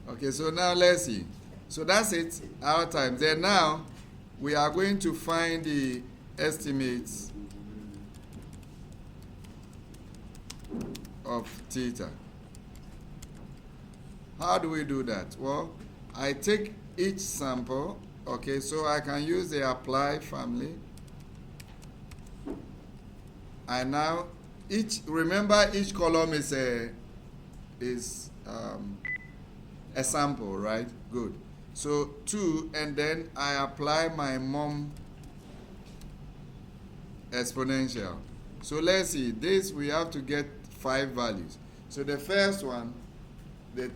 Okay, so now let's see. So that's it, our time. Then now, we are going to find the estimates of theta. How do we do that? Well, I take each sample, okay, so I can use the apply family. I now, remember each column is a sample, right? Good. So 2, and then I apply my mom exponential. So let's see, this we have to get 5 values. So the first one, the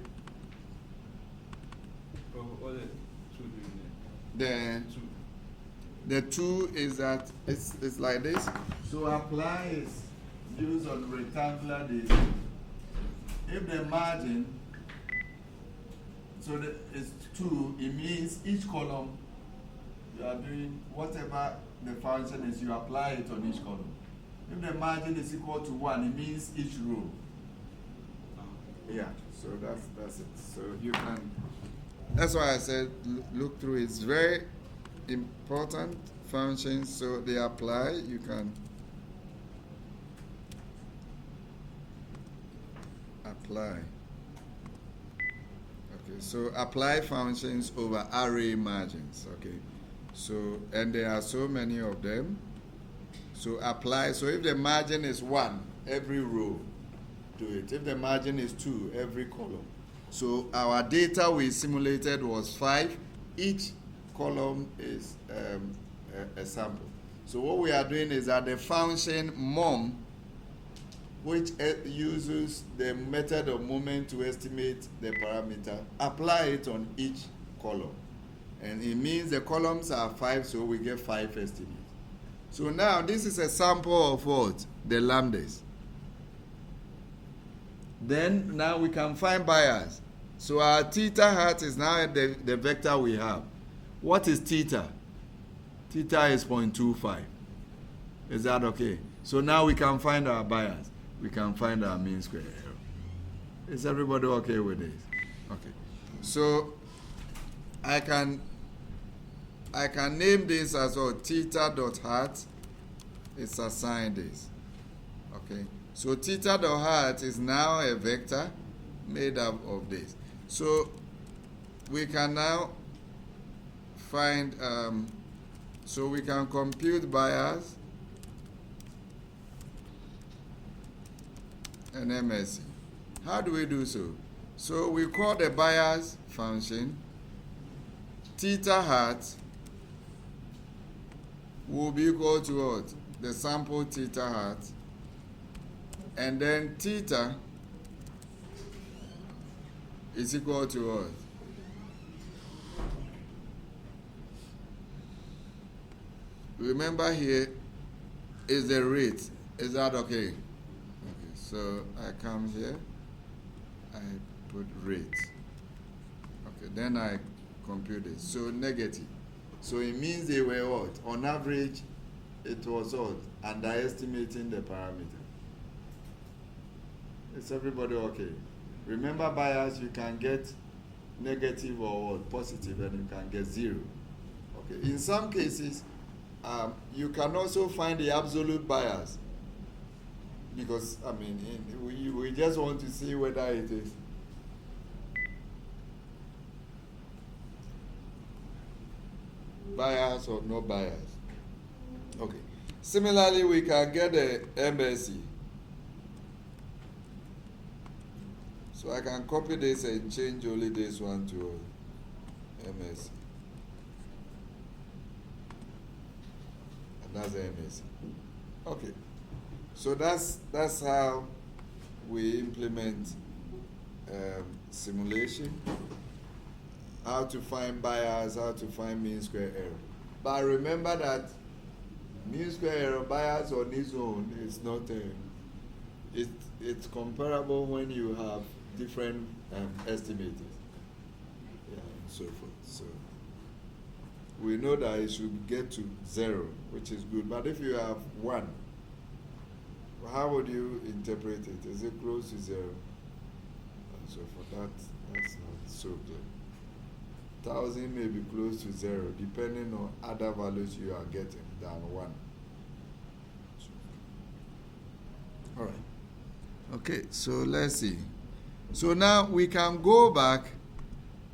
the 2 is that it's like this. So apply is used on rectangular disc. If the margin, so it's 2, it means each column you are doing whatever the function is, you apply it on each column. If the margin is equal to 1, it means each row. Yeah, so that's it. So you can, that's why I said look through. It's very important functions. So they apply, you can apply. Okay, so apply functions over array margins. Okay, so, and there are so many of them. So apply, so if the margin is 1, every row, do it. If the margin is 2, every column. So our data we simulated was 5. Each column is a sample. So what we are doing is that the function mom, which uses the method of moment to estimate the parameter, apply it on each column. And it means the columns are 5, so we get 5 estimates. So now this is a sample of what? The lambdas. Then now we can find bias. So our theta hat is now the vector we have. What is theta? Theta is 0.25. Is that okay? So now we can find our bias. We can find our mean square error. Is everybody okay with this? Okay. So I can name this as well, theta dot hat. It's assigned this. Okay. So theta dot hat is now a vector made up of this. So we can now find, so we can compute bias and MSE. How do we do so? So we call the bias function theta hat will be equal to what? The sample theta hat, and then theta is equal to what? Remember here is the rate. Is that okay? Okay, so I come here, I put rate. Okay, then I compute it. So negative. So it means they were what? On average, it was what? Underestimating the parameter. Is everybody okay? Remember bias, you can get negative or what? Positive, and you can get 0. Okay. In some cases, you can also find the absolute bias, because I mean, we just want to see whether it is bias or no bias. Okay. Similarly, we can get the MSE. So I can copy this and change only this one to MSE. And that's the MSE. Okay. So that's how we implement simulation. How to find bias, how to find mean square error. But remember that mean square error bias on its own is not it's comparable when you have different estimators, yeah, and so forth. So we know that it should get to 0, which is good. But if you have 1, how would you interpret it? Is it close to 0? And so for that's not so clear. 1,000 may be close to 0 depending on other values you are getting than 1. All right. Okay, so let's see. So now we can go back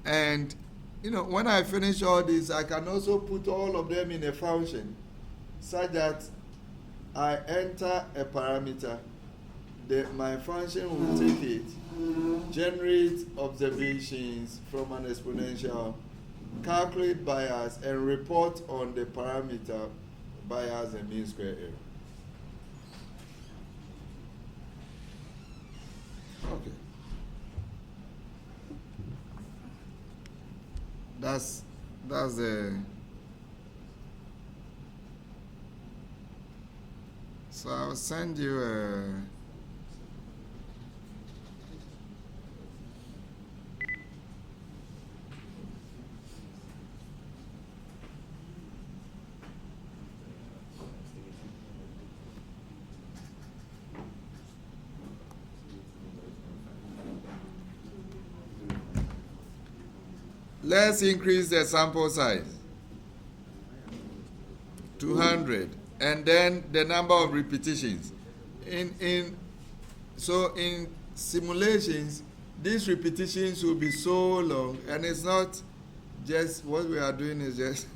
and, when I finish all this, I can also put all of them in a function such that I enter a parameter, my function will take it, generate observations from an exponential, calculate bias, and report on the parameter bias and mean square error. Okay. That's the. So I'll send you a. Let's increase the sample size. 200. And then the number of repetitions. In simulations, these repetitions will be so long, and it's not just what we are doing is just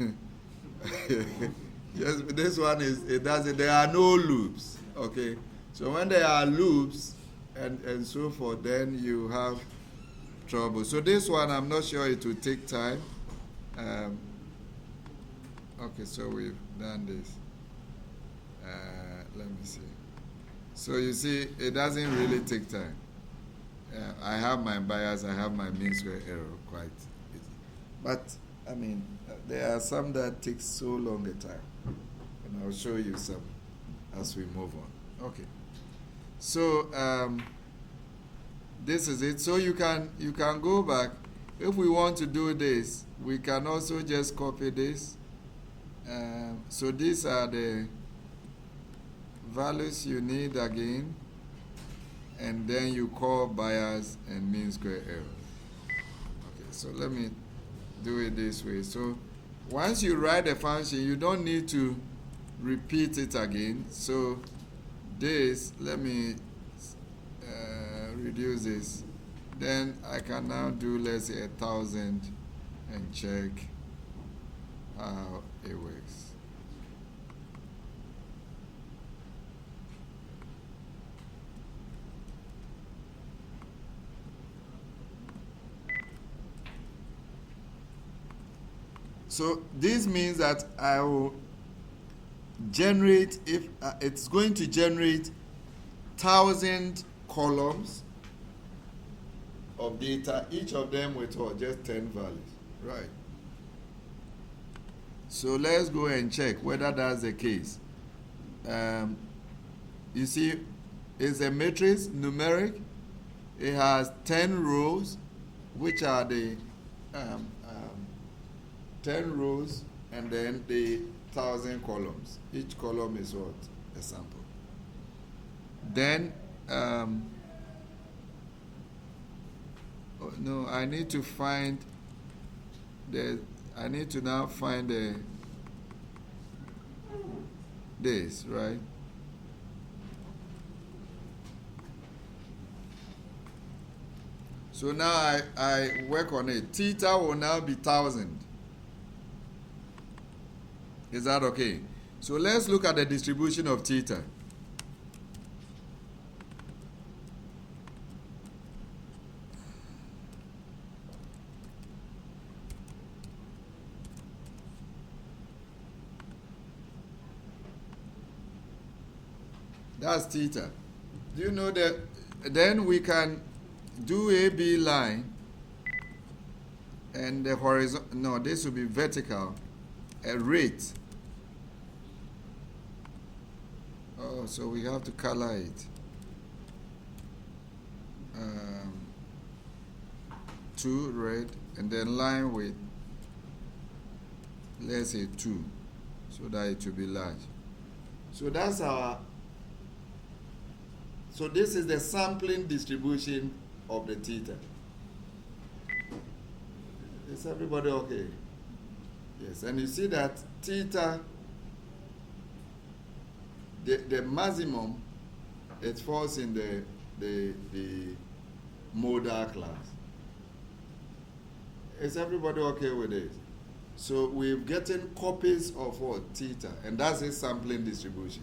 just this one is it doesn't there are no loops. Okay. So when there are loops and so forth, then you have trouble. So this one, I'm not sure it will take time. Okay, so we've done this. Let me see. So you see, it doesn't really take time. I have my bias, I have my mean square error quite easy. But, I mean, there are some that take so long a time. And I'll show you some as we move on. Okay. So, this is it. So you can go back. If we want to do this, we can also just copy this. So these are the values you need again, and then you call bias and mean square error. Okay, so let me do it this way. So once you write a function, you don't need to repeat it again. So this, let me reduce this. Then I can now do, let's say, 1,000 and check how it works. So this means that I will generate, if it's going to generate 1,000 columns of data, each of them with what? Just 10 values, right? So let's go and check whether that's the case. You see, it's a matrix, numeric. It has 10 rows, which are the 10 rows, and then the 1,000 columns. Each column is what? A sample. Then, no, I need to find I need to now find this, right? So now I work on it. Theta will now be 1,000. Is that okay? So let's look at the distribution of theta. That's theta. Do you know that? Then we can do AB line and the horizontal. No, this will be vertical. A rate. Oh, so we have to color it. 2 red, and then line with, let's say 2, so that it will be large. So that's our. So this is the sampling distribution of the theta. Is everybody okay? Yes, and you see that theta, the maximum, it falls in the modal class. Is everybody okay with it? So we're getting copies of what? Theta, and that's a sampling distribution.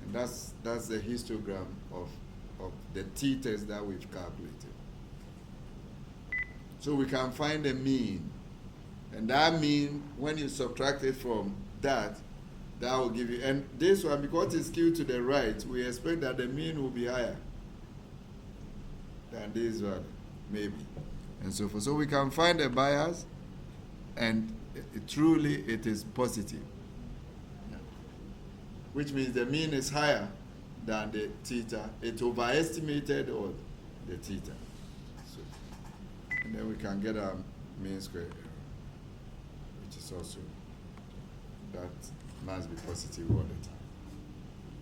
And that's the histogram of the thetas that we've calculated. So we can find the mean. And that mean, when you subtract it from that will give you, and this one, because it's skewed to the right, we expect that the mean will be higher than this one, maybe, and so forth. So we can find the bias, and truly it is positive, which means the mean is higher than the theta. It overestimated or the theta. So, and then we can get our mean square error, which is also, that must be positive all the time.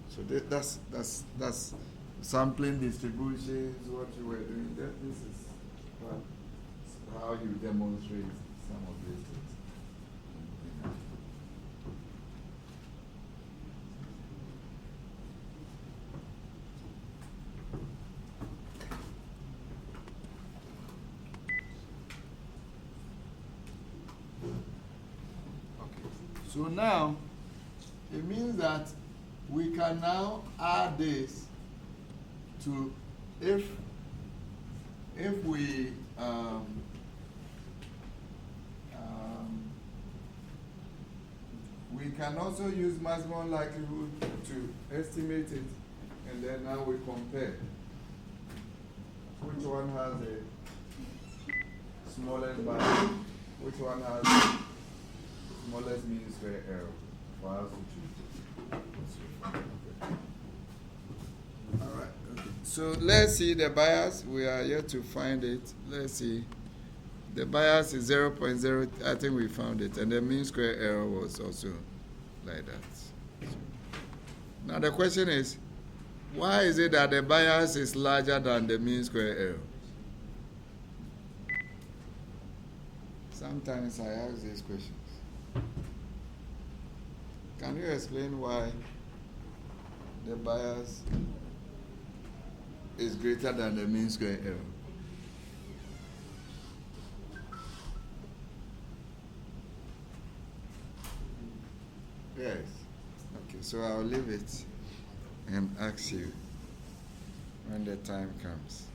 So that's sampling distributions, what you were doing. This is how you demonstrate some of these things. So now, it means that we can now add this to, if we we can also use maximum likelihood to estimate it, and then now we compare which one has the smallest value, which one has the smallest mean square error for us to choose. All right. Okay. So let's see the bias. We are yet to find it. Let's see. The bias is 0.0. I think we found it, and the mean square error was also like that. So, now the question is, why is it that the bias is larger than the mean square error? Sometimes I ask these questions. Can you explain why the bias is greater than the mean square error? Yes. Okay, so I'll leave it and ask you when the time comes.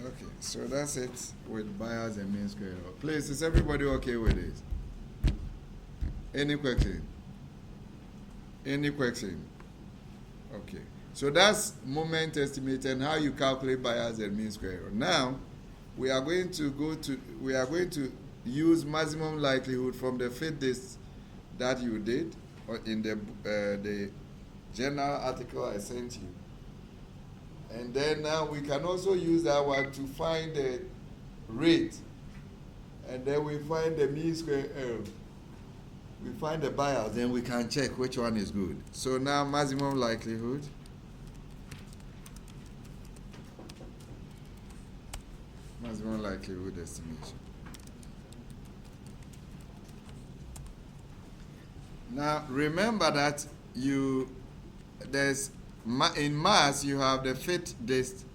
Okay, so that's it with bias and mean square error. Please, is everybody okay with it? Any question? Any question? Okay. So that's moment estimate and how you calculate bias and mean square error. Now, we are going to use maximum likelihood from the fit list that you did or in the journal article I sent you. And then now we can also use that one to find the rate. And then we find the mean square error. We find the bias, then we can check which one is good. So now maximum likelihood. Maximum likelihood estimation. Now remember that in mass you have the fit list.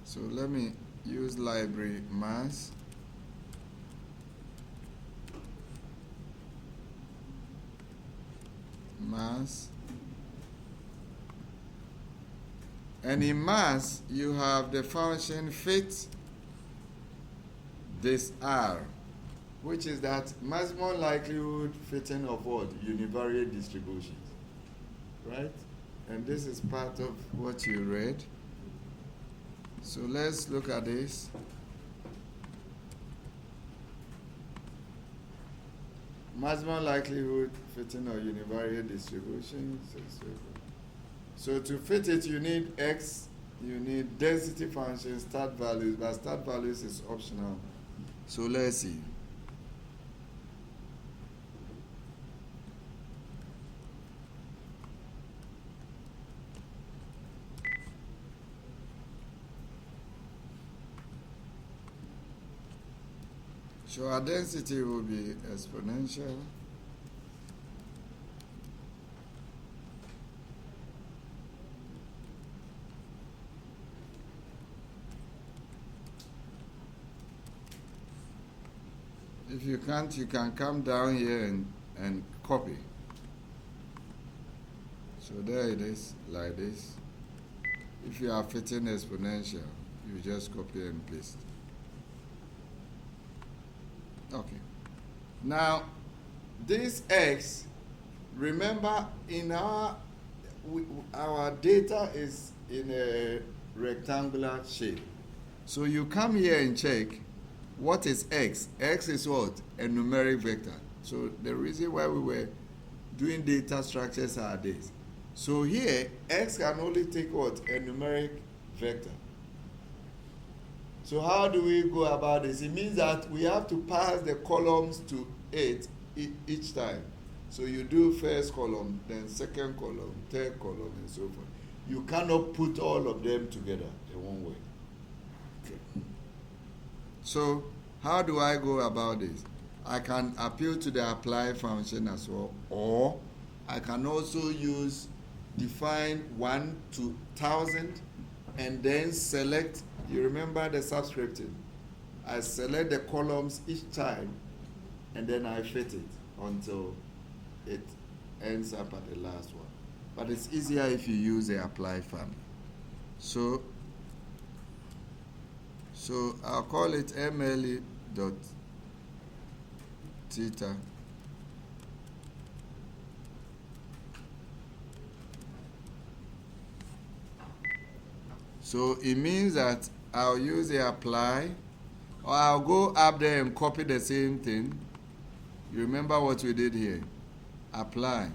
So let me use library mass. Mass. And in mass you have the function fit this R, which is that maximum likelihood fitting of what? Univariate distributions. Right? And this is part of what you read. So let's look at this. Maximum likelihood fitting of univariate distributions. So to fit it, you need X, you need density functions, STAT values, but STAT values is optional. So let's see. So our density will be exponential. If you can't, you can come down here and copy. So there it is, like this. If you are fitting exponential, you just copy and paste. Okay. Now, this x, remember in our data is in a rectangular shape. So you come here and check what is x. X is what? A numeric vector. So the reason why we were doing data structures are this. So here, x can only take what? A numeric vector. So how do we go about this? It means that we have to pass the columns to it each time. So you do first column, then second column, third column, and so forth. You cannot put all of them together in one way. Okay. So how do I go about this? I can appeal to the apply function as well, or I can also use define 1 to 1000 and then select, you remember the subscripting. I select the columns each time and then I fit it until it ends up at the last one. But it's easier if you use the apply family. So I'll call it mle dot theta so it means that I'll use the apply, or I'll go up there and copy the same thing. You remember what we did here? Apply.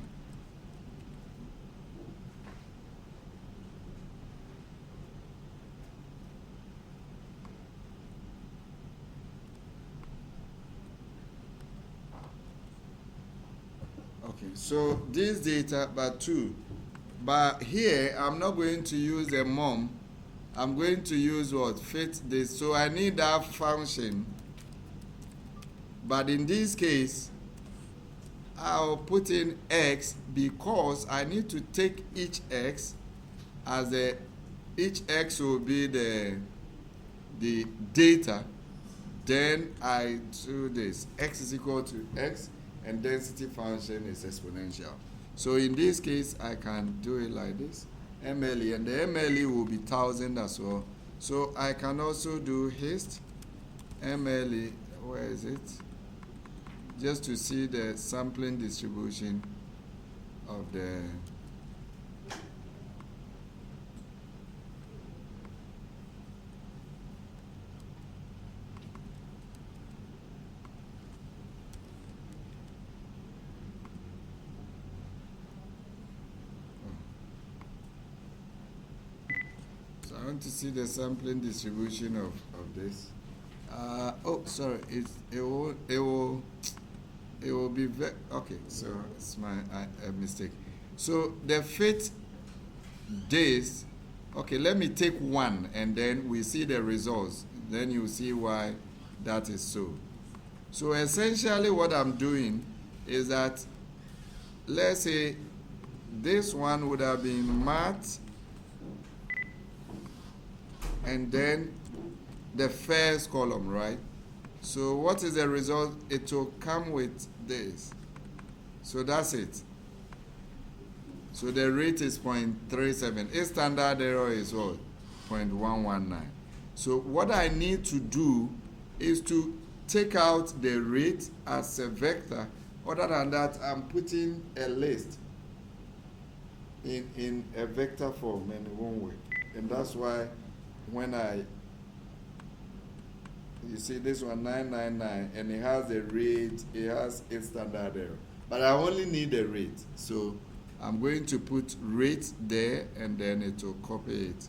Okay, so this data, but here I'm not going to use a mom. I'm going to use what? Fit this. So I need that function. But in this case, I'll put in x because I need to take each x as each x will be the data. Then I do this. X is equal to x and density function is exponential. So in this case, I can do it like this. MLE, and the MLE will be 1000 as well. So I can also do haste MLE, where is it? Just to see the sampling distribution of the I want to see the sampling distribution of this. Oh, sorry, it will be okay. So it's my mistake. So the fit days. Okay, let me take one, and then we see the results. Then you see why that is so. So essentially, what I'm doing is that, let's say this one would have been math. And then the first column, right? So what is the result? It will come with this. So that's it. So the rate is 0.37. Its standard error is what? 0.119. So what I need to do is to take out the rate as a vector. Other than that, I'm putting a list in a vector form in one way. And that's why when you see this one 999 and it has the rate, it has its standard error, but I only need the rate, so I'm going to put rate there and then it will copy it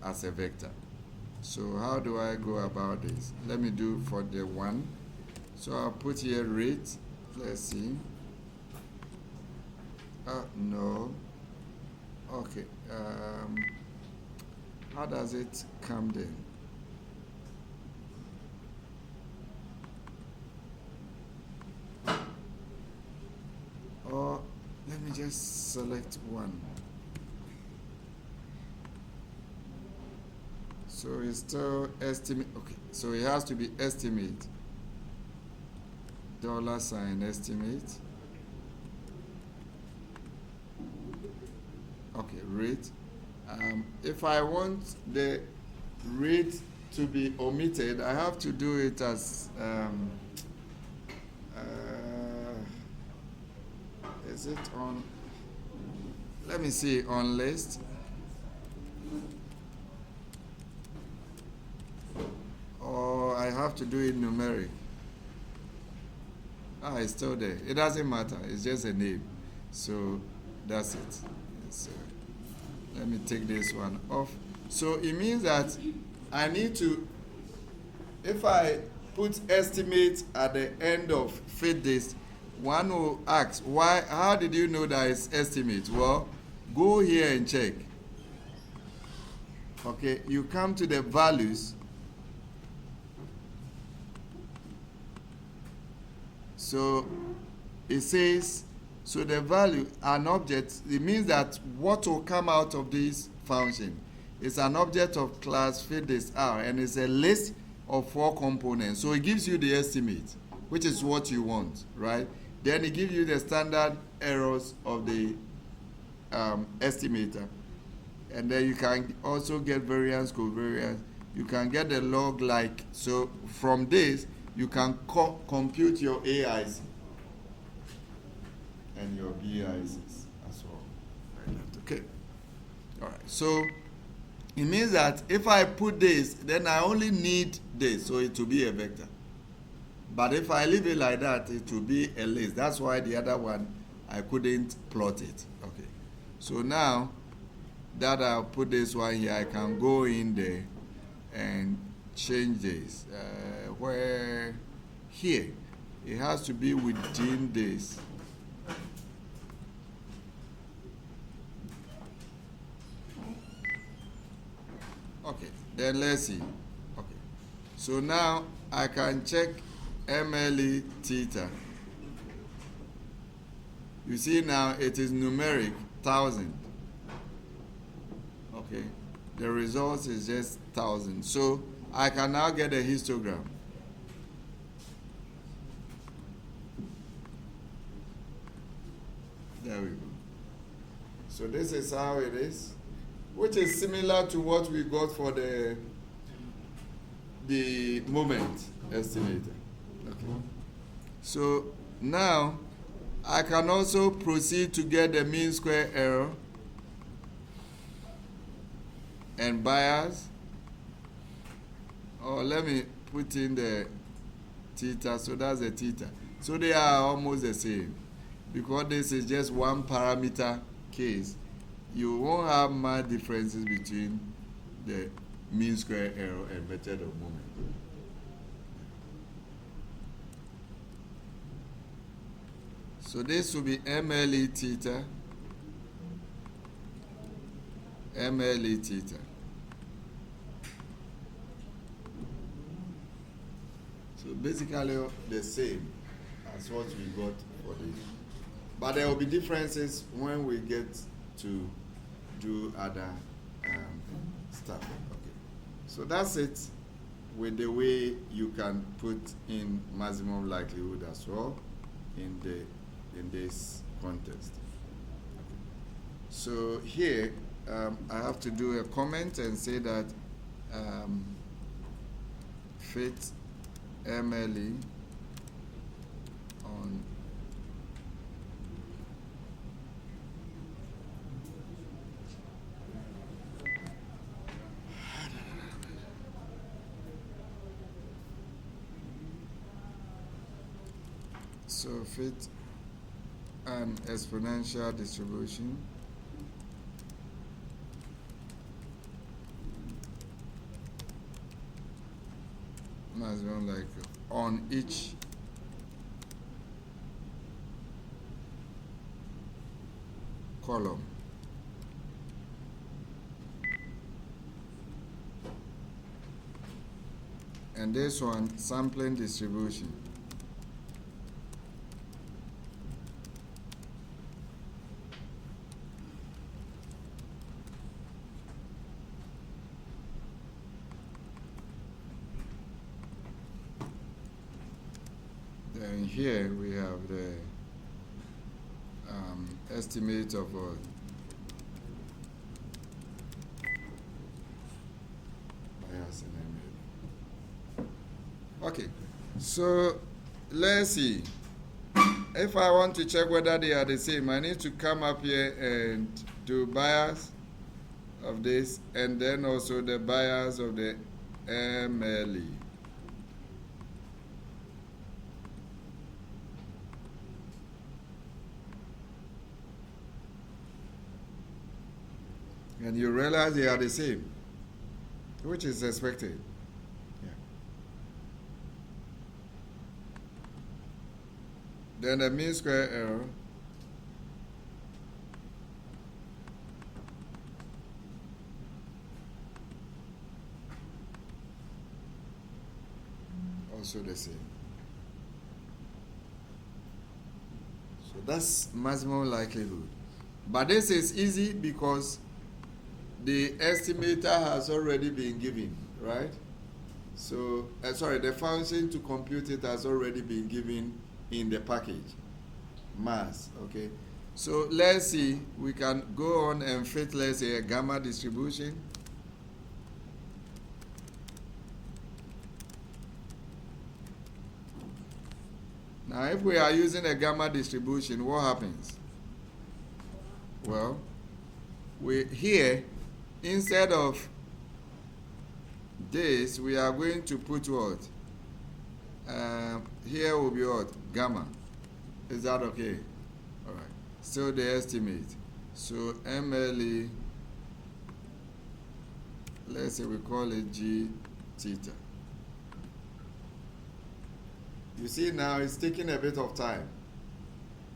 as a vector. So how do I go about this? Let me do for the one. So I'll put here rate. Let's see. No. Okay. How does it come then? just select one. So it's still estimate. Okay, so it has to be estimate. $ estimate. Okay, rate. If I want the rate to be omitted, I have to do it as is it on, let me see, on list, or I have to do it numeric. It's still there. It doesn't matter, it's just a name. So that's it. So let me take this one off. So it means that I need to, if I put estimate at the end of fit this, one will ask, why? How did you know that it's estimate? Well, go here and check. Okay, you come to the values. So it says, so the value, an object, it means that what will come out of this function is an object of class fit this R, and it's a list of 4 components. So it gives you the estimate, which is what you want, right? Then it gives you the standard errors of the estimator. And then you can also get variance, covariance. You can get the log like. So from this, you can compute your AIC and your BICs as well. Okay. All right. So it means that if I put this, then I only need this, so it will be a vector. But if I leave it like that, it will be a list. That's why the other one, I couldn't plot it. Okay. So now that I'll put this one here, I can go in there and change this. Where here, it has to be within this. Okay, then let's see. Okay. So now I can check MLE theta. You see now it is numeric 1000. Okay. The result is just 1000. So I can now get a histogram. There we go. So this is how it is, which is similar to what we got for the moment estimator. Okay. So now I can also proceed to get the mean square error and bias. Or let me put in the theta. So that's the theta. So they are almost the same. Because this is just one parameter case, you won't have much differences between the mean square error and method of moment. So this will be MLE theta, MLE theta. So basically the same as what we got for this. But there will be differences when we get to do other stuff. Okay. So that's it with the way you can put in maximum likelihood as well in this context. Okay. So here I have to do a comment and say that fit MLE on so fit an exponential distribution maximum like on each column. And this one, sampling distribution. And here we have the estimate of bias and ML. Okay, so let's see. If I want to check whether they are the same, I need to come up here and do bias of this, and then also the bias of the MLE. And you realize they are the same, which is expected. Yeah. Then the mean square error also the same. So that's maximum likelihood. But this is easy because the estimator has already been given, right? So, the function to compute it has already been given in the package, mass, okay? So let's see, we can go on and fit, let's say, a gamma distribution. Now, if we are using a gamma distribution, what happens? Well, here, instead of this, we are going to put what? Here will be what? Gamma. Is that okay? All right. So the estimate. So MLE, let's say we call it G theta. You see now it's taking a bit of time.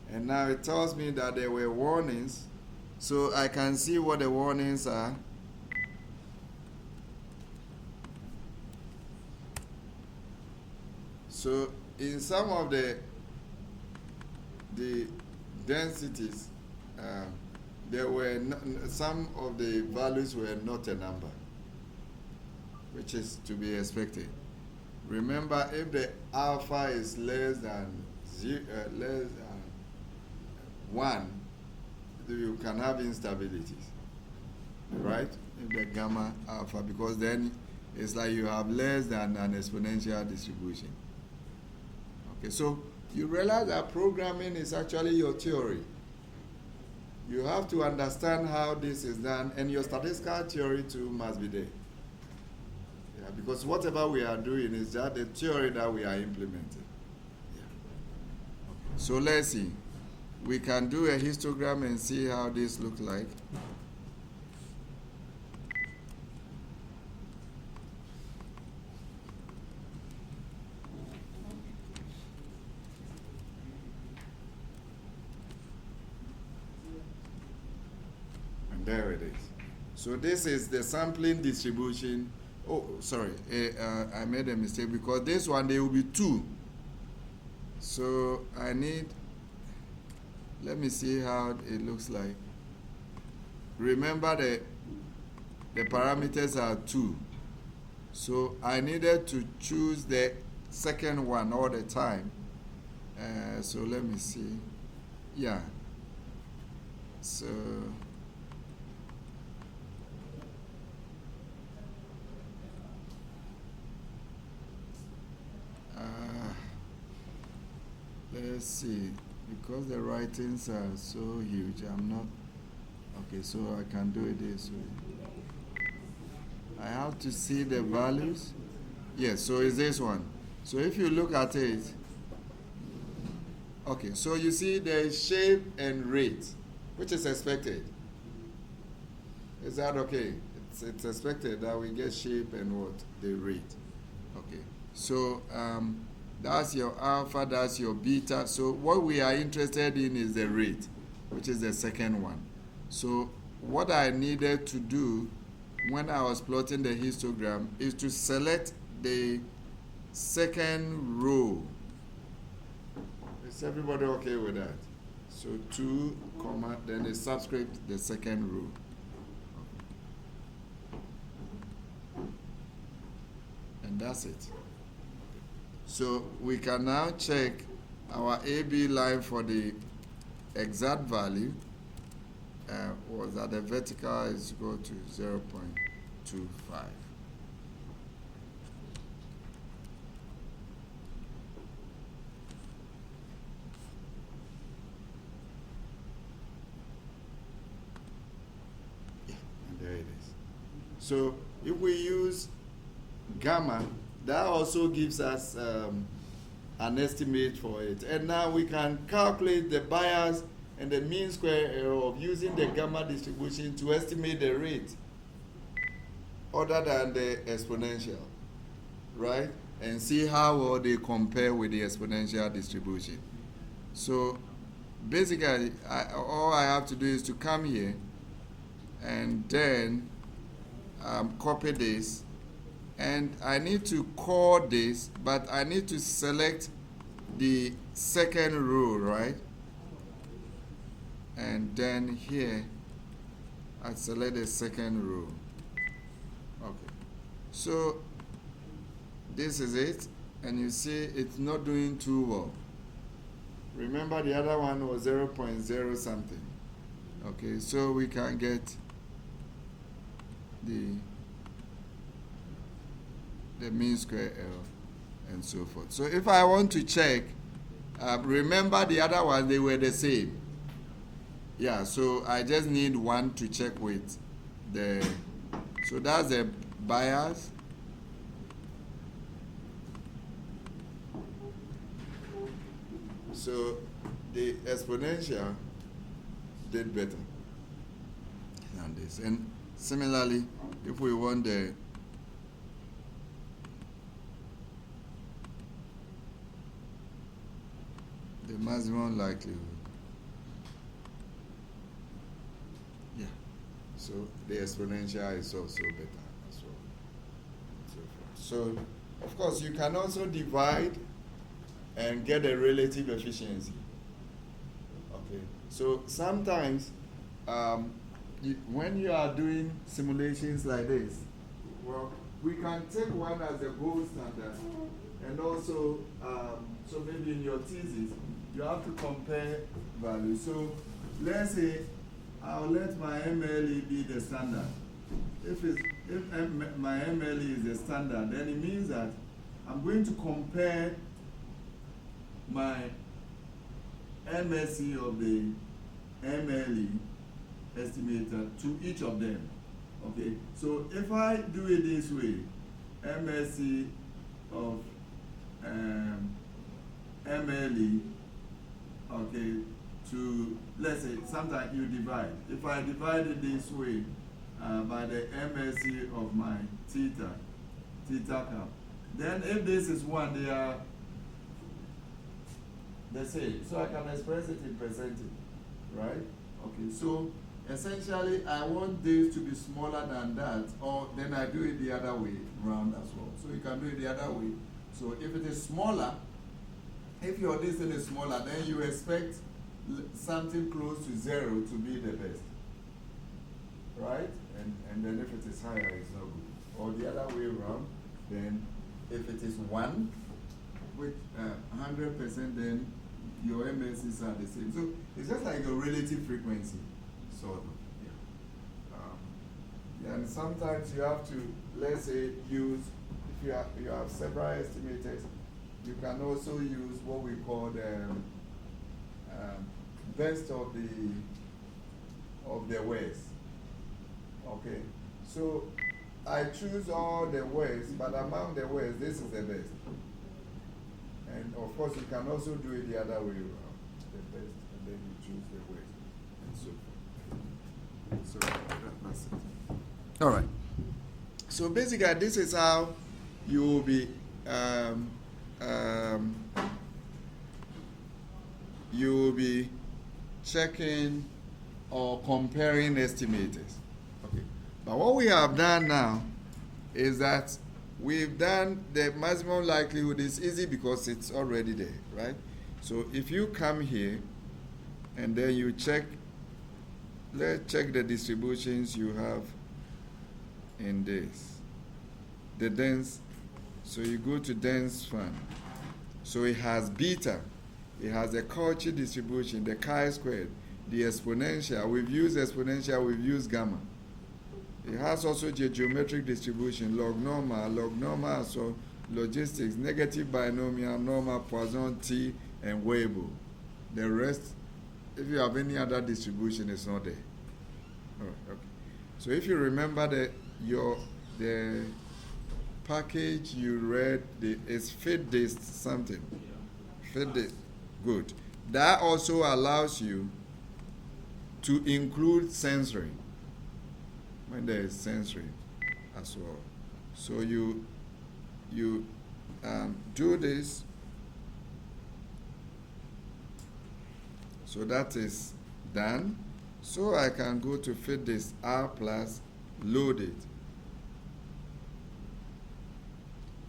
And now it tells me that there were warnings. So I can see what the warnings are. So in some of the densities, there were some of the values were not a number, which is to be expected. Remember, if the alpha is less than 1, you can have instabilities, right? If the gamma alpha, because then it's like you have less than an exponential distribution. Okay, so you realize that programming is actually your theory. You have to understand how this is done, and your statistical theory too must be there. Yeah, because whatever we are doing is just the theory that we are implementing. Yeah. Okay. So let's see. We can do a histogram and see how this looks like. And there it is. So this is the sampling distribution. Oh, sorry, I made a mistake because this one, there will be 2. So I need, let me see how it looks like. Remember the parameters are 2. So I needed to choose the second one all the time. So let me see. Yeah. So let's see, because the writings are so huge, I'm not, okay, so I can do it this way. I have to see the values. Yes, so it's this one. So if you look at it, okay, so you see there is shape and rate, which is expected. Is that okay? It's expected that we get shape and what? The rate. Okay, so that's your alpha, that's your beta. So what we are interested in is the rate, which is the second one. So what I needed to do when I was plotting the histogram is to select the second row. Is everybody okay with that? So 2, comma, then a subscript, the second row. And that's it. So we can now check our AB line for the exact value was that the vertical is equal to 0.25. Yeah, and there it is. So if we use gamma, that also gives us an estimate for it. And now we can calculate the bias and the mean square error of using the gamma distribution to estimate the rate other than the exponential, right? And see how well they compare with the exponential distribution. So basically, all I have to do is to come here and then copy this, and I need to call this, but I need to select the second row, right? And then here I select the second row. Okay, so this is it, and you see it's not doing too well. Remember the other one was 0.0 something. Okay, so we can get the mean square error and so forth. So if I want to check, remember the other ones, they were the same. Yeah, so I just need one to check with the, so that's the bias. So the exponential did better than this. And similarly, if we want the maximum likelihood, yeah, so the exponential is also better as well. So of course you can also divide and get a relative efficiency. Okay, so sometimes when you are doing simulations like this, well, we can take one as a gold standard, and also so maybe in your thesis you have to compare values. So let's say I'll let my MLE be the standard. If my MLE is the standard, then it means that I'm going to compare my MSE of the MLE estimator to each of them. Okay, so if I do it this way, MSE of MLE, okay, to, let's say, sometimes you divide. If I divide it this way by the MSE of my theta cap, then if this is 1, they are the same. So I can express it in percentage, right? Okay, so essentially I want this to be smaller than that, or then I do it the other way round as well. So you can do it the other way. So if it is smaller, if your distance is smaller, then you expect something close to 0 to be the best, right? And then if it is higher, it's not good. Or the other way around, then if it is 1 with 100%, then your MSEs are the same. So it's just like a relative frequency, sort of. Yeah. And sometimes you have to, let's say, use, if you have several estimators, you can also use what we call the best of the worst. Okay, so I choose all the worst, but among the worst, this is the best. And of course, you can also do it the other way around, the best, and then you choose the worst, and so forth. So that's it. All right. So basically, this is how you will be checking or comparing estimators. Okay. But what we have done now is that we've done the maximum likelihood. Is easy because it's already there, right? So if you come here and then you check, let's check the distributions you have in this. The dense, so you go to dense one. So it has beta. It has the Cauchy distribution, the chi-squared, the exponential. We've used exponential, we've used gamma. It has also the geometric distribution, log normal, so logistics, negative binomial, normal, Poisson, T, and Weibull. The rest, if you have any other distribution, it's not there. Oh, okay. So if you remember the package you read, it's fit this something. Fit this. Good. That also allows you to include sensory when there is sensory as well. So you do this. So that is done. So I can go to fit this R plus, load it.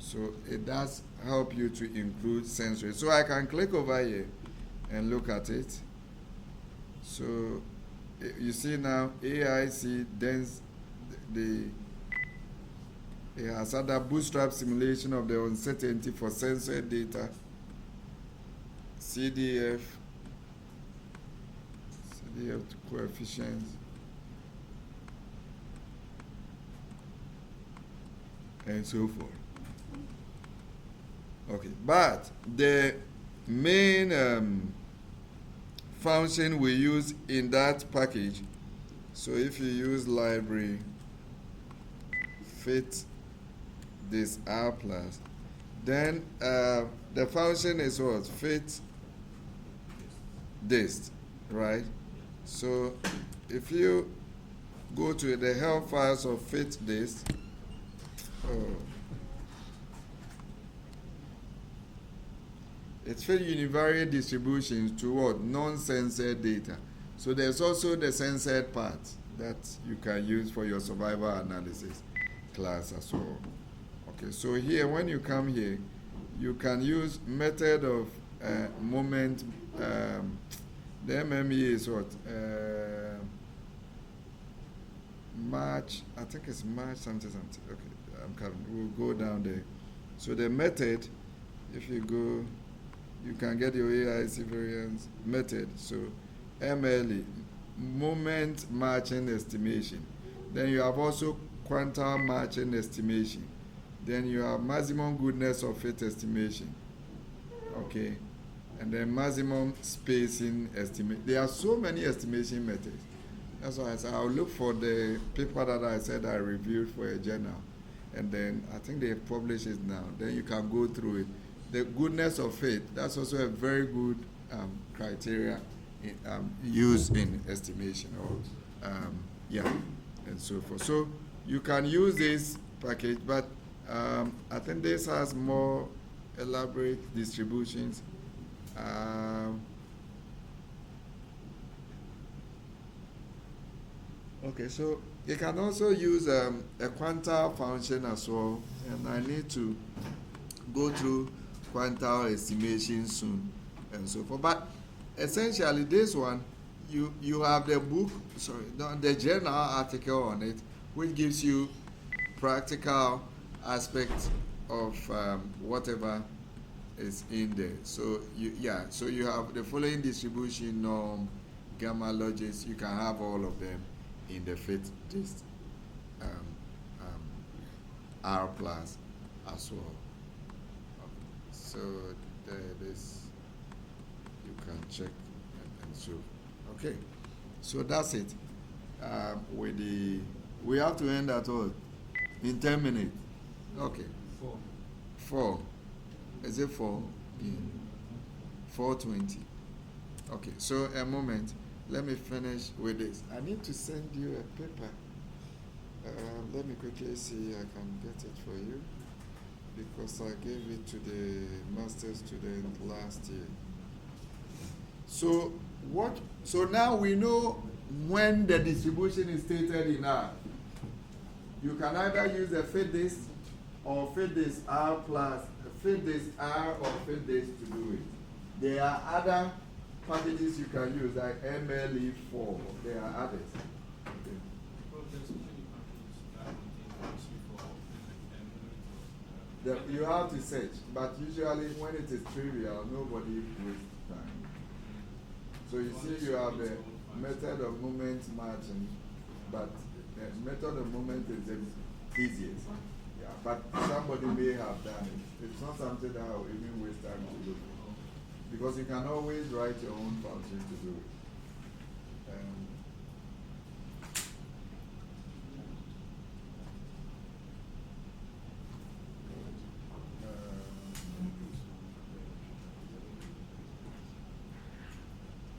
So it does help you to include sensory. So I can click over here and look at it. So you see now AIC dense it has other bootstrap simulation of the uncertainty for sensor data, CDF coefficients, and so forth. Okay, but the main function we use in that package, so if you use library fit this R plus, then the function is what? Fit dist, right? So if you go to the help files of fit dist, it's fit univariate distributions to what? Non-censored data. So there's also the censored part that you can use for your survival analysis class as well. Okay, so here when you come here, you can use method of moment. The MME is what? March, I think it's March something. Okay, I'm coming. We'll go down there. So the method, if you go, you can get your AIC variance method. So MLE, moment matching estimation. Then you have also quantile matching estimation. Then you have maximum goodness of fit estimation. Okay. And then maximum spacing estimate. There are so many estimation methods. That's why I said I'll look for the paper that I said I reviewed for a journal. And then I think they publish it now. Then you can go through it. The goodness of fit, that's also a very good criteria used in estimation. And so forth. So you can use this package, but I think this has more elaborate distributions. Okay, so you can also use a quantile function as well, and I need to go through quantile estimation soon and so forth. But essentially, this one, you have the book, the journal article on it, which gives you practical aspects of whatever is in there. So you have the following distribution norm, gamma logits. You can have all of them in the fit dist R plus as well. So this you can check and so. Okay, so that's it. We have to end at all in 10 minutes. Okay. 4. Is it 4? Yeah. 4:20. Okay, so a moment. Let me finish with this. I need to send you a paper. Let me quickly see I can get it for you, because I gave it to the master student last year. So now we know when the distribution is stated in R. You can either use a fit dist or fit dist R plus, fit dist R or fit dist to do it. There are other packages you can use like MLE4. There are others. Okay. You have to search, but usually when it is trivial, nobody wastes time. So you see, you have the method of moment matching, but the method of moment is the easiest. Yeah, but somebody may have done it. It's not something that will even waste time to do. Because you can always write your own function to do it.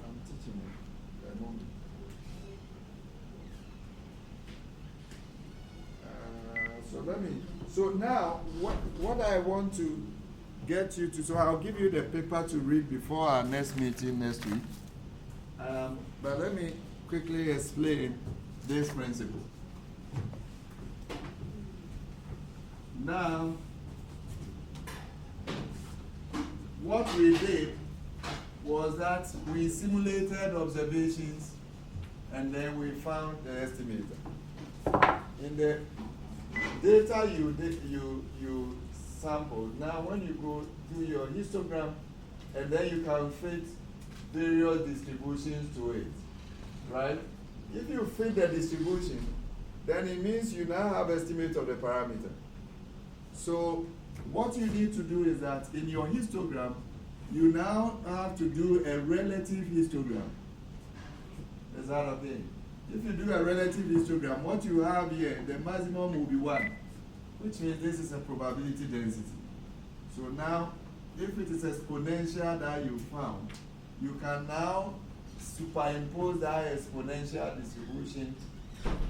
I'm teaching you a moment. So now what I want to get you to, so I'll give you the paper to read before our next meeting next week. But let me quickly explain this principle. Now, what we did was that we simulated observations and then we found the estimator. In the data you sampled, now when you go do your histogram and then you can fit various distributions to it, right? If you fit the distribution, then it means you now have estimate of the parameter. So what you need to do is that in your histogram, you now have to do a relative histogram. Is that okay? If you do a relative histogram, what you have here, the maximum will be 1, which means this is a probability density. So now, if it is exponential that you found, you can now superimpose that exponential distribution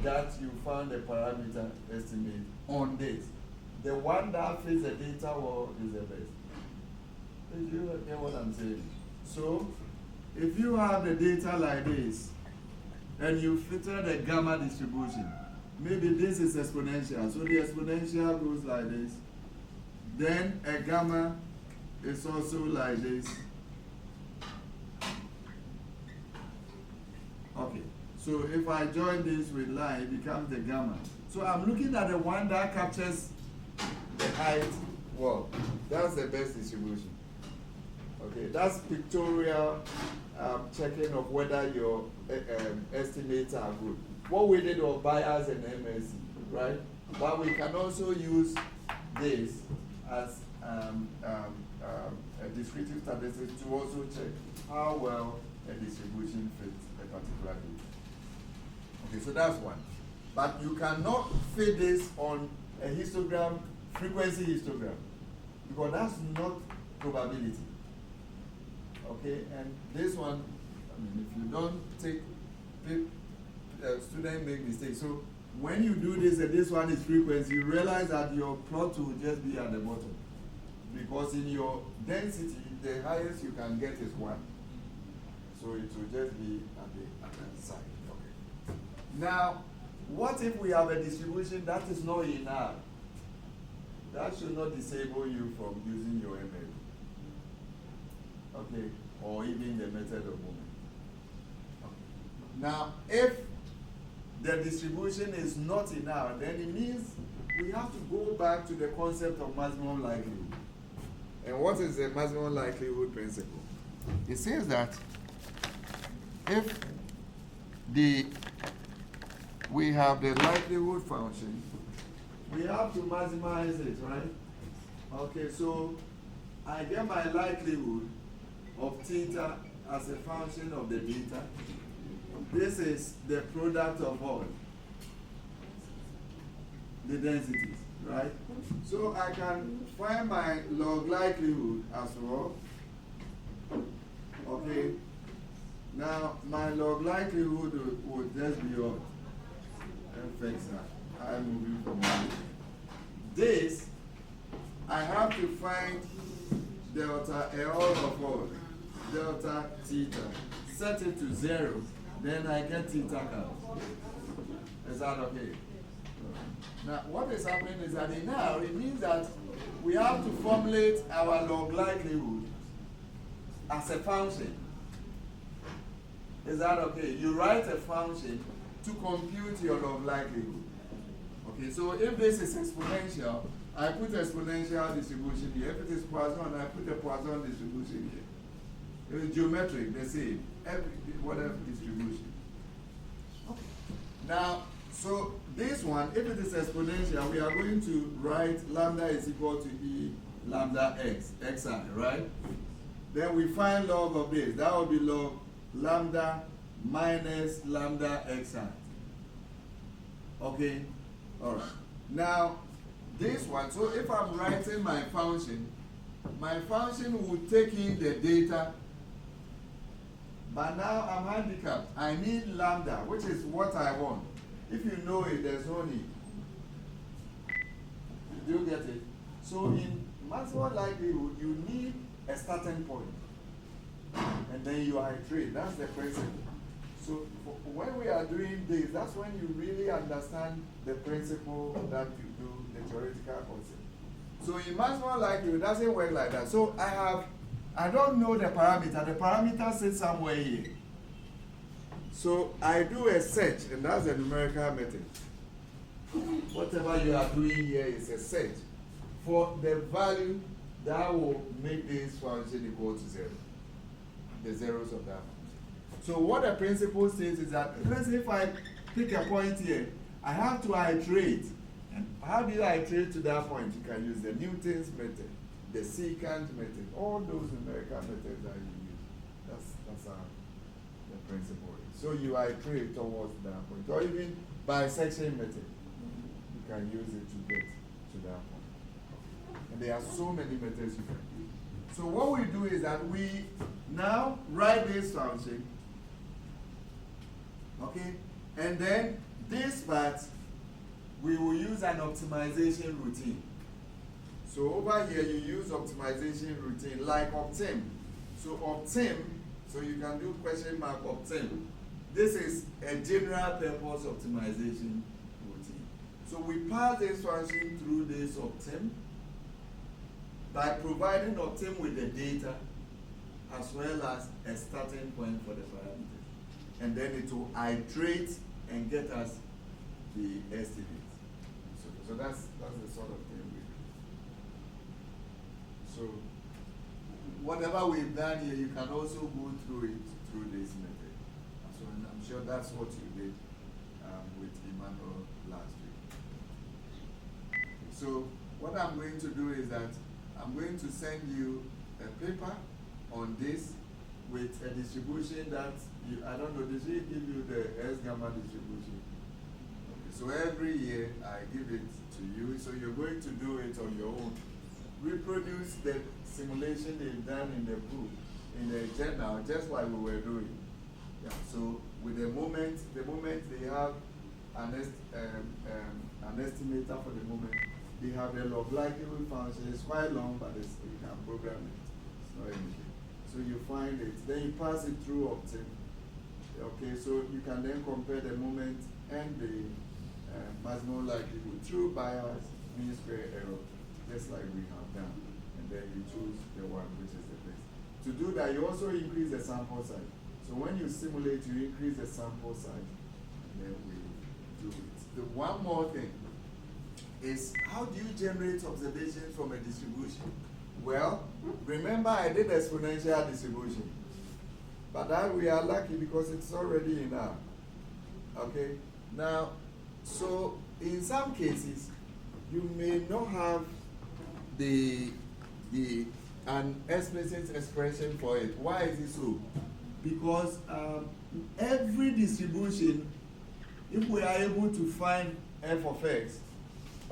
that you found the parameter estimate on this. The one that fits the data well is the best. Did you get what I'm saying? So, if you have the data like this, and you fitted a gamma distribution, maybe this is exponential, so the exponential goes like this. Then a gamma is also like this. Okay, so if I join this with line, it becomes the gamma. So I'm looking at the one that captures the height. Well, that's the best distribution. Okay, that's pictorial checking of whether your estimates are good. What we did was bias and MSC, right? But we can also use this as a descriptive statistics to also check how well a distribution fits a particular group. Okay, so that's one. But you cannot fit this on a histogram, frequency histogram, because that's not probability. Okay, and this one, I mean, if you don't take, student make mistakes. So when you do this and this one is frequency, you realize that your plot will just be at the bottom. Because in your density, the highest you can get is 1. So it will just be at the side. Okay. Now, what if we have a distribution that is not enough? That should not disable you from using your ML. Okay, or even the method of movement. Okay. Now, if the distribution is not enough, then it means we have to go back to the concept of maximum likelihood. And what is the maximum likelihood principle? It says that if we have the likelihood function, we have to maximize it, right? Okay, so I get my likelihood of theta as a function of the data. This is the product of all the densities, right? So I can find my log likelihood as well. Okay. Now my log likelihood would just be odd. And fix that. I'm moving from one. This I have to find delta L of all. Delta theta. Set it to 0, then I get theta count. Is that okay? Now, what is happening is that now it means that we have to formulate our log likelihood as a function. Is that okay? You write a function to compute your log likelihood. Okay, so if this is exponential, I put exponential distribution here. If it is Poisson, I put a Poisson distribution here. It's geometric, the same. Whatever distribution. Okay. Now, so this one, if it is exponential, we are going to write lambda is equal to e lambda x, xi, right? Then we find log of this. That will be log lambda minus lambda xi. Okay? All right. Now, this one, so if I'm writing my function will take in the data, but now I'm handicapped. I need lambda, which is what I want. If you know it, there's no need. Do you get it? So in maximum likelihood, you need a starting point, and then you iterate. That's the principle. So when we are doing this, that's when you really understand the principle that you do, the theoretical concept. So in maximum likelihood, it doesn't work like that. So I don't know the parameter. The parameter sits somewhere here. So I do a search, and that's a numerical method. Whatever you are doing here is a search for the value that will make this function equal to 0. The zeros of that function. So what the principle says is that, let's say if I pick a point here, I have to iterate. And how do you iterate to that point? You can use the Newton's method, the secant method, all those numerical methods that you use. That's the principle is. So you iterate towards that point. Or even bisection method, you can use it to get to that point. And there are so many methods you can use. So what we do is that we now write this function, okay? And then this part, we will use an optimization routine. So over here, you use optimization routine like optim. So optim, so you can do question mark optim. This is a general purpose optimization routine. So we pass this function through this optim by providing optim with the data as well as a starting point for the parameters. And then it will iterate and get us the estimate. So that's the sort of thing we do. So whatever we've done here, you can also go through it through this method. So I'm sure that's what you did with Emmanuel last week. So what I'm going to do is that I'm going to send you a paper on this with a distribution that I don't know, did she give you the S gamma distribution? So every year I give it to you, so you're going to do it on your own. Reproduce the simulation they've done in the book, in the journal, just like we were doing. Yeah. So with the moment they have an estimator for the moment, they have a log likelihood function. It's quite long, but you can program it. It's not anything. So you find it, then you pass it through Optim. Okay, so you can then compare the moment and the maximum likelihood through bias, mean square error, just like we have done. And then you choose the one which is the best. To do that, you also increase the sample size. So when you simulate, you increase the sample size, and then we do it. The one more thing is, how do you generate observations from a distribution? Well, remember I did exponential distribution. But that we are lucky because it's already in R. Okay? Now, so in some cases, you may not have an explicit expression for it. Why is it so? Because every distribution, if we are able to find f of x,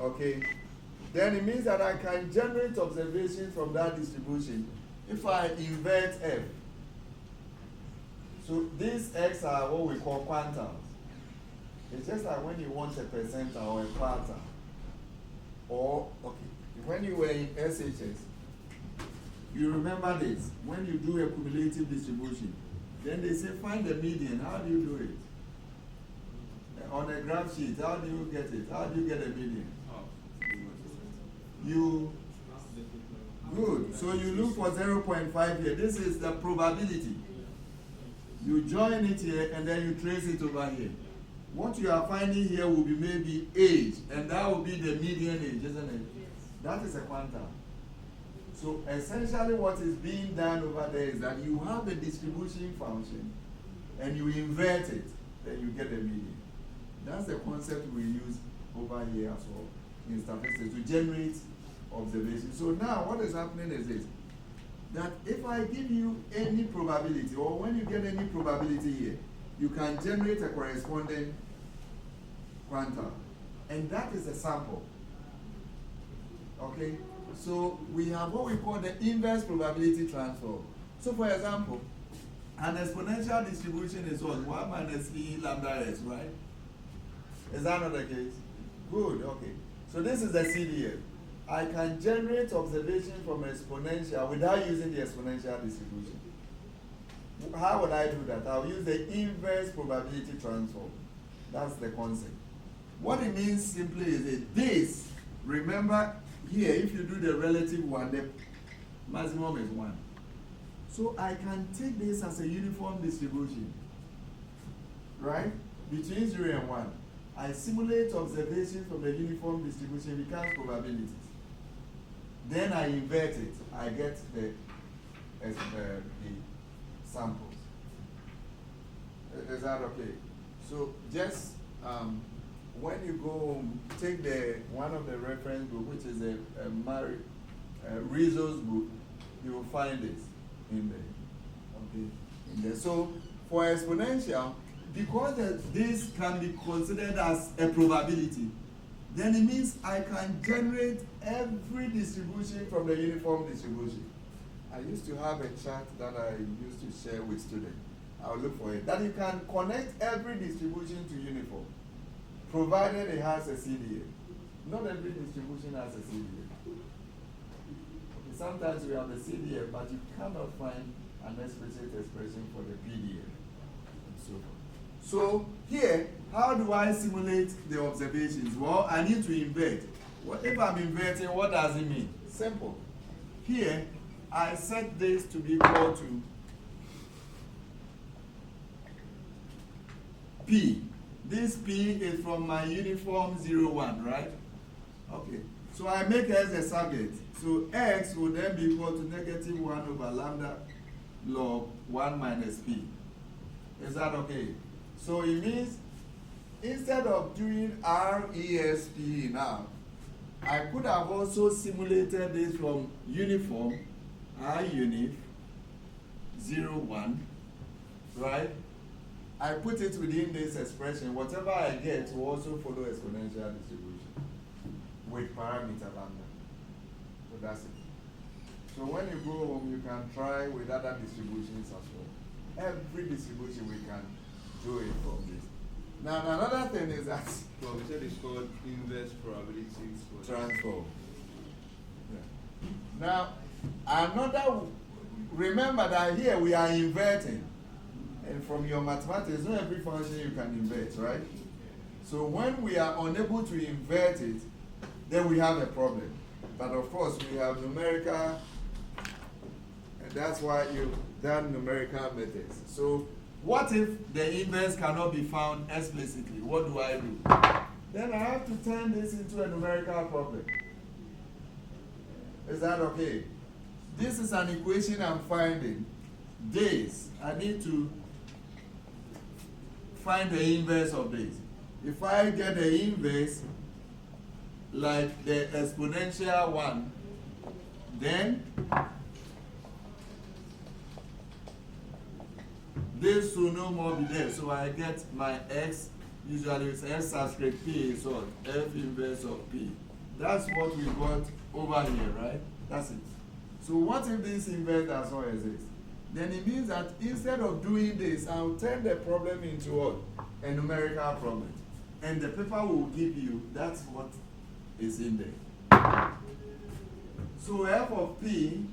okay, then it means that I can generate observations from that distribution if I invert f. So these x are what we call quantiles. It's just like when you want a percentile or a quartile. Or, okay, when you were in SHS, you remember this. When you do a cumulative distribution, then they say find the median. How do you do it? On a graph sheet, how do you get it? How do you get a median? Good. So you look for 0.5 here. This is the probability. You join it here and then you trace it over here. What you are finding here will be maybe age, and that will be the median age, isn't it? That is a quantile. So essentially what is being done over there is that you have the distribution function and you invert it, then you get a median. That's the concept we use over here as well in statistics to generate observations. So now what is happening is this, that if I give you any probability, or when you get any probability here, you can generate a corresponding quantile, and that is a sample. Okay, so we have what we call the inverse probability transform. So for example, an exponential distribution is what? 1 minus e lambda s, right? Is that not the case? Good, okay. So this is the CDF. I can generate observation from exponential without using the exponential distribution. How would I do that? I'll use the inverse probability transform. That's the concept. What it means simply is that this, remember here, if you do the relative one, the maximum is 1. So I can take this as a uniform distribution, right? Between 0 and 1. I simulate observations from the uniform distribution, it becomes probabilities. Then I invert it, I get the samples. Is that okay? So just when you go home, take one of the reference book, which is a Rizzo's book, you will find this in there. Okay, in there. So for exponential, because this can be considered as a probability, then it means I can generate every distribution from the uniform distribution. I used to have a chart that I used to share with students. I'll look for it. That you can connect every distribution to uniform, provided it has a CDA. Not every distribution has a CDA. Okay, sometimes we have the CDA, but you cannot find an explicit expression for the PDF and so forth. So here, how do I simulate the observations? Well, I need to invert. If I'm inverting, what does it mean? Simple. Here, I set this to be equal to P. This P is from my uniform 0, 1, right? Okay. So I make X a subject. So X will then be equal to negative 1 over lambda log 1 minus P. Is that okay? So it means instead of doing RESP now, I could have also simulated this from uniform unif 0, 1, right? I put it within this expression. Whatever I get will also follow exponential distribution with parameter lambda. So that's it. So when you go home, you can try with other distributions as well. Every distribution we can do it from this. Now another thing is that well, we said it's called inverse probability transform. Yeah. Now remember that here we are inverting. And from your mathematics, not every function you can invert, right? So when we are unable to invert it, then we have a problem. But of course, we have numerical, and that's why you've done numerical methods. So what if the inverse cannot be found explicitly? What do I do? Then I have to turn this into a numerical problem. Is that okay? This is an equation I'm finding. This, I need to find the inverse of this. If I get the inverse, like the exponential one, then this will no more be there. So I get my x, usually it's x subscript p is what? F inverse of p. That's what we got over here, right? That's it. So what if this inverse does not exist? Then it means that instead of doing this, I'll turn the problem into what? A numerical problem. And the paper will give you, that's what is in there. So f of p,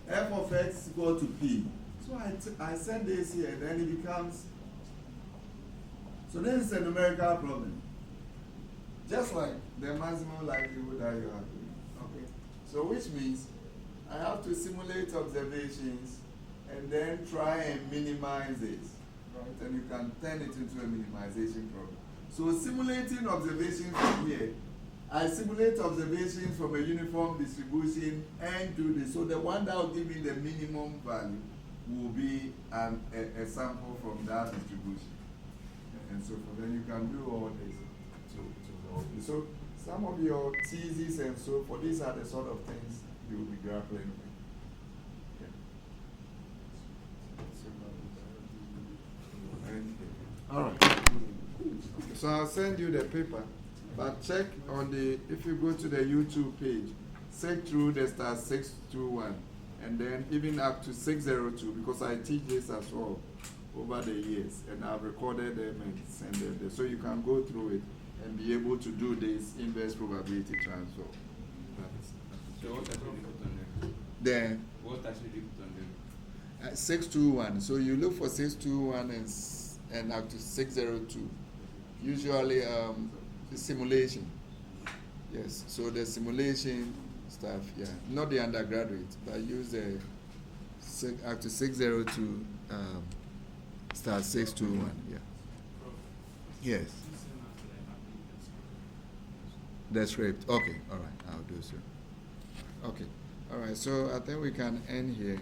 f of x is equal to p. So I set this here, then it becomes, so this is a numerical problem. Just like the maximum likelihood that you have. Okay. So which means I have to simulate observations and then try and minimize it, right? And you can turn it into a minimization problem. So simulating observations from here I simulate observations from a uniform distribution N to the, so the one that will give me the minimum value will be a sample from that distribution. And so forth. Then you can do all this to help you. So some of your theses and so forth, these are the sort of things you will be grappling with. Yeah. All right. So I'll send you the paper, but check on the, if you go to the YouTube page, check through the STAT621, and then even up to 602, because I teach this as well over the years, and I've recorded them and sent them there. So you can go through it and be able to do this inverse probability transfer. So what actually put on them? Then What actually put on them? 621. So you look for 621 and up to 602. Usually the simulation. Yes. So the simulation stuff, yeah. Not the undergraduate, but use the up to 602 STAT621. Yeah. Yes. The script. Okay. All right. I'll do so. Okay. All right. So I think we can end here.